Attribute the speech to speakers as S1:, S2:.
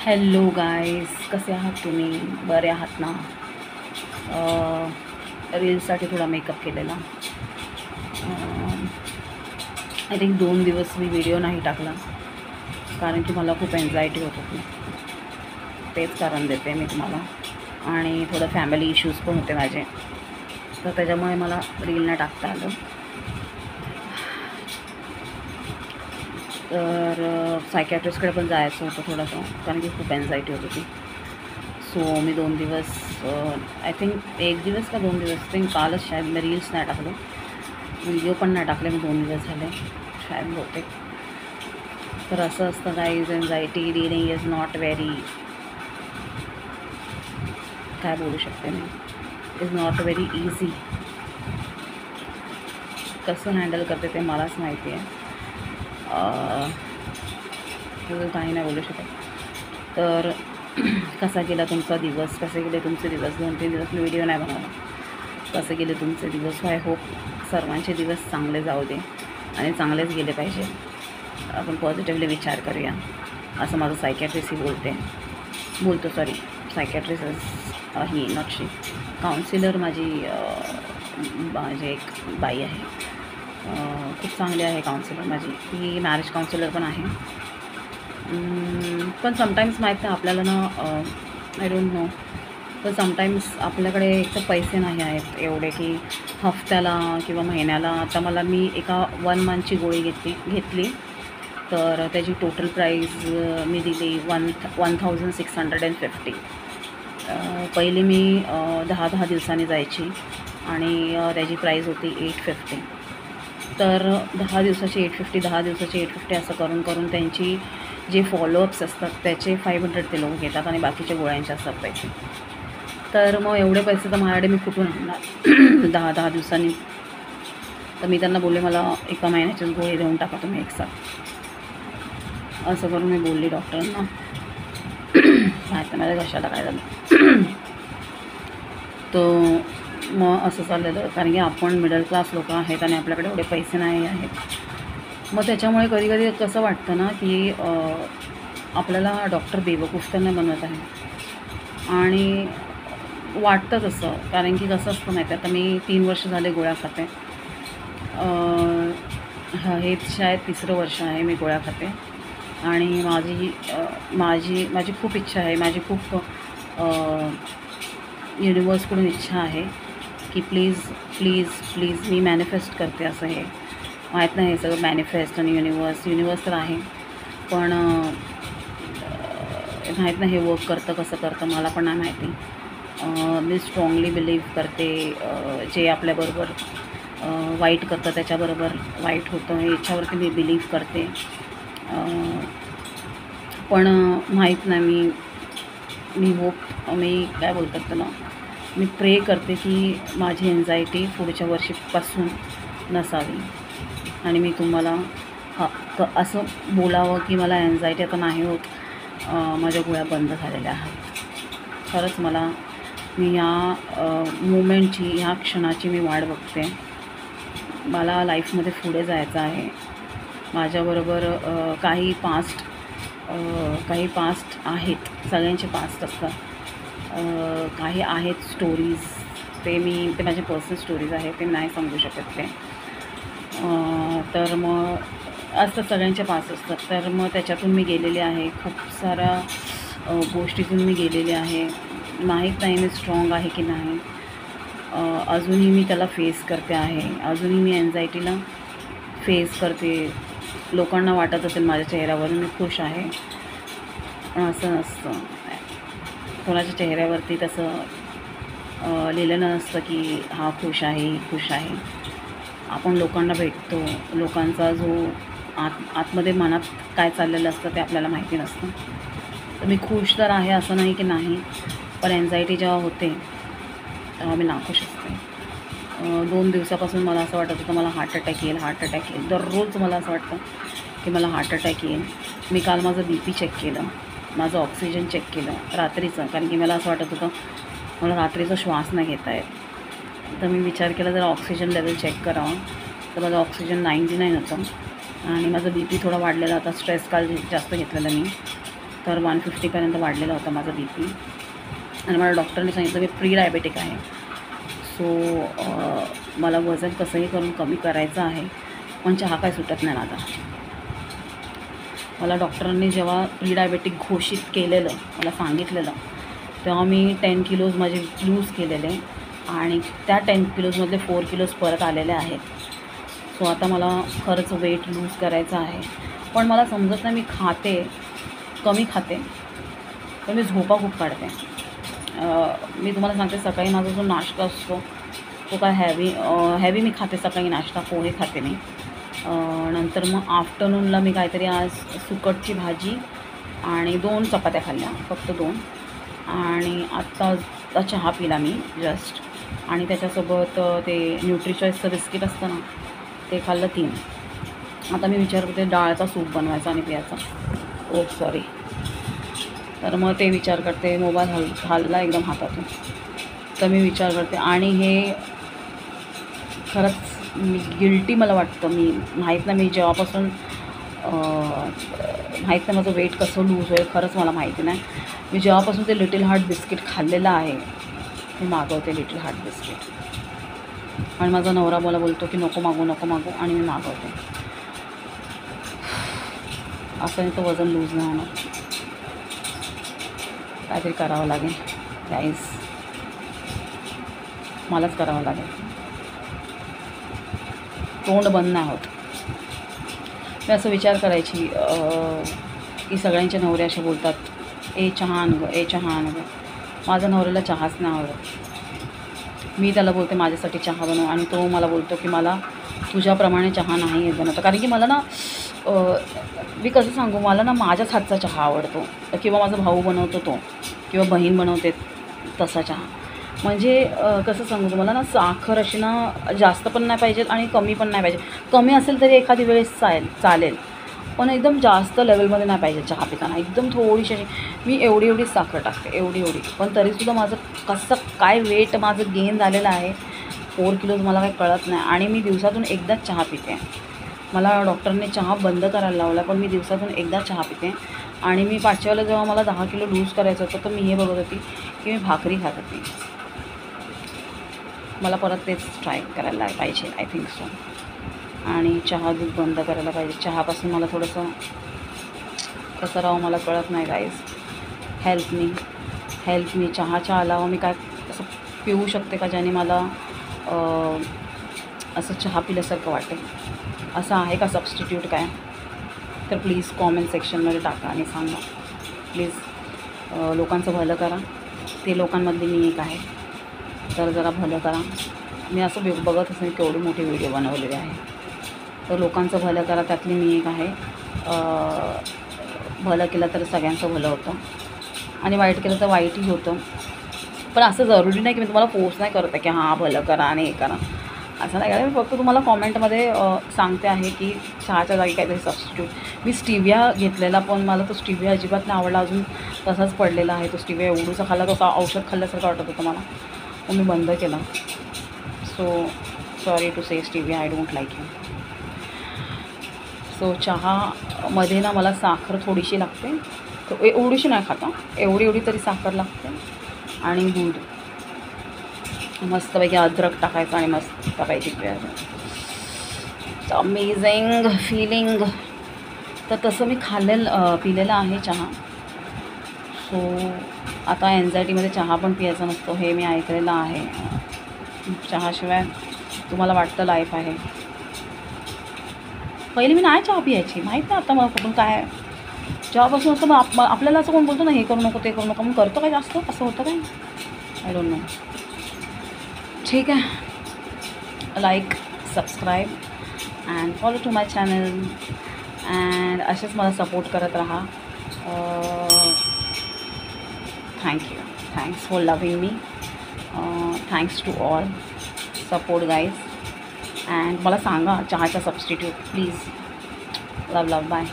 S1: Hello guys, कसे आहात तुम्ही? बरे आहात ना? रील्ससाठी थोडा मेकअप केलेला. आय थिंक 2 दिवस मी व्हिडिओ नाही टाकला कारण की मला खूप एन्झायटी होत होती. तेच कारण देते मी तुम्हाला. आणि थोडं फॅमिली इश्यूज पण होते माझे, तर त्याच्यामुळे मला रील नाही टाकता आलं. तर सायकॅट्रिस्टकडे पण जायचं होतं थोडंसं, कारण की खूप एन्झायटी होत होती. सो मी 2 दिवस, आय थिंक 1 दिवस का 2 दिवस, थिंक कालच शायद मी रील्स नाही टाकलो, व्हिडिओ पण नाही टाकले मी 2 दिवस झाले शायद बहुतेक. तर असं असतं guys, anxiety dealing is not very, काय बोलू शकते मी, इज नॉट व्हेरी इझी. कसं हँडल करते ते मलाच माहिती आहे. काही नाही बोलू शकत. तर कसा गेला तुमचा दिवस, कसे गेले तुमचे दिवस? 2-3 दिवस मी व्हिडिओ नाही बनवला. कसे गेले तुमचे दिवस? आय होप सर्वांचे दिवस चांगले जाऊ दे आणि चांगलेच गेले पाहिजे. आपण पॉझिटिव्हली विचार करूया, असं माझं सायकॅट्रिस्टही बोलतो. Psychiatrist he not she, counsellor माझी एक बाई आहे, खूप चांगली आहे काउन्सिलर माझी. ती मॅरेज काउन्सिलर पण आहे. पण समटाईम्स माहीत नाही आपल्याला ना, आय डोंट नो, पण समटाईम्स आपल्याकडे एक तर पैसे नाही आहेत एवढे की हफ्त्याला किंवा महिन्याला. आता मी एका 1 मंथची गोळी घेतली, तर त्याची टोटल प्राईस मी दिली 1650. पहिली मी 10 दिवसांनी जायची आणि त्याची प्राईस होती 850. तर 10 दिवसाची 850, 10 दिवसाची 850 असं करून करून त्यांची जे फॉलोअप्स असतात त्याचे 500 ते लोक घेतात आणि बाकीच्या गोळ्यांचे असतात पैसे. तर मग एवढे पैसे तर माझ्याकडे मी कुठून आणणार 10 दिवसांनी? तर मी त्यांना बोलले, मला एका महिन्याचीच गोळी देऊन टाका तुम्ही एकसाथ, असं करून मी बोलली डॉक्टरांना. माहिती माझ्या कशाला काय झालं. तो मग असं चाललेलं, कारण की आपण मिडल क्लास लोक आहेत आणि आपल्याकडे एवढे पैसे नाही आहेत. मग त्याच्यामुळे कधी कधी कसं वाटतं ना की आपल्याला डॉक्टर बेवकूफ तर नाही बनवत आहे. आणि वाटतं तसं, कारण की कसं असतं माहिती आहे, आता मी 3 वर्ष झाले गोळ्या खाते. हे शायद 3रं वर्ष आहे मी गोळ्या खाते. आणि माझी खूप इच्छा आहे, माझी खूप युनिवर्सकडून इच्छा आहे की please please please me manifest करते. असं हे माहीत नाही, हे सगळं मॅनिफेस्ट आणि युनिवर्स तर आहे, पण माहीत नाही हे वर्क करतं कसं करतं, मला पण नाही माहिती. मी स्ट्रॉंगली बिलीव्ह करते, जे आपल्याबरोबर वाईट करतं त्याच्याबरोबर वाईट होतं याच्यावरती मी बिलीव्ह करते. पण माहीत नाही, मी काय बोलतात त्याला, मी प्रे करते की माझी एन्झायटी पुढच्या वर्षीपासून नसावी. आणि मी तुम्हाला असं बोलावं की मला एन्झायटी आता नाही होत, माझ्या गोळ्या बंद झालेल्या आहेत. खरंच मी ह्या मोमेंटची, ह्या क्षणाची मी वाट बघते. मला लाईफमध्ये पुढे जायचं आहे. माझ्याबरोबर काही पास्ट आहेत, सगळ्यांचे पास्ट असतात. काही आहेत स्टोरीज, ते माझे पर्सनल स्टोरीज आहेत, ते नाही सांगू शकत ते. तर मग असं सगळ्यांचे पास असतात. तर मग त्याच्यातून मी गेलेले आहे, खूप साऱ्या गोष्टीतून मी गेलेले आहे. माहीत नाही मी स्ट्रॉंग आहे की नाही. अजूनही मी त्याला फेस करते आहे, अजूनही मी एन्झायटीला फेस करते. लोकांना वाटत असेल माझ्या चेहऱ्यावरून मी खुश आहे, पण असं नसतं. कोणाच्या चेहऱ्यावरती तसं लिहिलेलं नसतं की हा खुश आहे. आपण लोकांना भेटतो, लोकांचा जो आतमध्ये मनात काय चाललेलं असतं ते आपल्याला माहिती नसतं. तर मी खुश तर आहे असं नाही की नाही, पण एन्झायटी जेव्हा होते तेव्हा मी नाखुश असते. 2 दिवसापासून मला असं वाटत होतं मला हार्ट अटॅक येईल. दररोज मला असं वाटतं की मला हार्ट अटॅक येईल. मी काल माझं BP चेक केलं, माझं ऑक्सिजन चेक केलं रात्रीचं, कारण की मला असं वाटत होतं मला रात्रीचा श्वास नाही घेता येत. तर मी विचार केला जरा ऑक्सिजन लेवल चेक करावं, तर माझं ऑक्सिजन 99 होतं आणि माझं BP थोडा वाढलेला होता. स्ट्रेस काल जास्त घेतलेला मी, तर 150पर्यंत वाढलेला होता माझा BP. आणि मला डॉक्टरने सांगितलं मी प्री डायबेटिक आहे. सो मला वजन कसंही करून कमी करायचं आहे, पण चहा काय सुटत नाही माझा. मला डॉक्टरांनी जेव्हा प्री डायबेटिक घोषित केलेलं, मला सांगितलेलं, तेव्हा मी 10 किलोज माझे लूज केलेले आणि त्या 10 किलोजमधले 4 किलोज परत आलेले आहेत. सो आता मला खरंच वेट लूज करायचं आहे. पण मला समजत नाही, मी खाते, कमी खाते, पण मी झोपा खूप काढते. मी तुम्हाला सांगते, सकाळी माझा जो नाश्ता असतो तो काय हॅवी मी खाते. सकाळी नाश्ता पोहे खाते मी. नंतर मग आफ्टरनूनला मी काहीतरी आज सुकटची भाजी आणि 2 चपात्या खाल्ल्या, फक्त 2. आणि आत्ता चहा पिला मी जस्ट. आणि त्याच्यासोबत ते न्यूट्रिचॉईसचं बिस्किट असतं ना, ते खाल्लं 3. आता मी विचार करते डाळचा सूप बनवायचा आणि प्यायचा. सॉरी. तर मग ते विचार करते, मोबाईल हलला एकदम हातातून. तर मी विचार करते आणि हे खरंच गिल्टी मला वाटतं. मी माहीत नाही, मी जेव्हापासून माहीत नाही माझं वेट कसं लूज होईल, खरंच मला माहिती नाही. मी जेव्हापासून ते लिटिल हार्ट बिस्किट खाल्लेलं आहे, मी मागवते लिटिल हार्ट बिस्किट. आणि माझा नवरा मला बोलतो की नको मागू, आणि मी मागवते. असं नाही तर वजन लूज नाही होणार. काहीतरी करावं लागेल गाईज, मलाच करावं लागेल. तोंड बंद नाही होत. मी असं विचार करायची की सगळ्यांच्या नवरे असे बोलतात, चहा आण गं, चहा आण गं. माझ्या नवऱ्याला चहाच नाही आवडत. मी त्याला बोलते माझ्यासाठी चहा बनव, आणि तो मला बोलतो की मला तुझ्याप्रमाणे चहा नाही येत बनवता. कारण की मला ना मी कसं सांगू, मला ना माझ्याच हातचा चहा आवडतो, किंवा माझा भाऊ बनवतो तो, किंवा बहीण बनवते तसा चहा. म्हणजे कसं सांगू तुम्हाला ना, साखर अशी ना जास्त पण नाही पाहिजे आणि कमी पण नाही पाहिजे. कमी असेल तरी एखादी वेळेस चालेल, पण एकदम जास्त लेवलमध्ये नाही पाहिजे चहा पिताना. एकदम थोडीशी मी एवढी साखर टाकते, एवढी. पण तरीसुद्धा माझं कसं काय वेट माझं गेन झालेलं आहे, 4 किलोज, मला काही कळत नाही. आणि मी दिवसातून एकदाच चहा पिते. मला डॉक्टरने चहा बंद करायला लावला, पण मी दिवसातून एकदा चहा पिते. आणि मी 5व्या वेळेला जेव्हा मला 10 किलो लूज करायचं होतं, तर मी हे बघत होती की मी भाकरी खात होती. मला परत तेच ट्राय करायला पाहिजे, आय थिंक सो. आणि चहा दूध बंद करायला पाहिजे. चहापासून मला थोडंसं कसं राहावं मला कळत नाही गाईज. Help me. चहाच्या अलावा मी काय असं पिऊ शकते का ज्याने मला असं चहा पिल्यासारखं वाटेल? असं आहे का सबस्टिट्यूट काय? तर प्लीज कॉमेंट सेक्शनमध्ये टाका आणि सांगा प्लीज. लोकांचं भलं करा, ते लोकांमधली मी एक आहे. तर जरा भलं करा. मी असं बघत असेल केवढी मोठी व्हिडिओ बनवलेली आहे, तर लोकांचं भलं करा, त्यातली मी एक आहे. भलं केलं तर सगळ्यांचं भलं होतं, आणि वाईट केलं तर वाईटही होतं. पण असं जरुरी नाही की मी तुम्हाला फोर्स नाही करत आहे की हां भलं करा आणि हे करा, असं नाही करा. मी फक्त तुम्हाला कॉमेंटमध्ये सांगते आहे की चहाच्या जागी काहीतरी सबस्टिट्यूट. मी स्टिविया घेतलेला, पण मला तो स्टिविया अजिबात नाही आवडला. अजून तसाच पडलेला आहे तो स्टिविया. एवढूसा खाल्ला, तसा औषध खाल्ल्यासारखं वाटत होतं मला, मग मी बंद केला. So sorry to say stevia, I don't like you. So चहामध्ये ना मला साखर थोडीशी लागते, तर एवढीशी नाही खाता, एवढी तरी साखर लागते. आणि दूध मस्तपैकी अद्रक टाकायचं आणि मस्तपैकी प्यायचं. Amazing feeling. तर तसं मी पिलेलं आहे चहा. सो आता एन्झायटीमध्ये चहा पण पियायचा नसतो, हे मी ऐकलेलं आहे. चहाशिवाय तुम्हाला वाटतं लाईफ आहे. पहिले मी नाही चहा पियायची, माहीत नाही आता मला कुठून काय. जेव्हापासून असं मग आपल्याला असं कोण बोलतो ना, हे करू नको ते करू नको, मग करतो काय जास्त, असं होतं काय, आय डोंट नो. ठीक आहे, like, subscribe and follow to my channel. And असेच मला सपोर्ट करत राहा. Thank you. Thanks for loving me. Thanks to all support guys. And मला सांगा चहाचा सबस्टिट्यूट प्लीज. Love bye.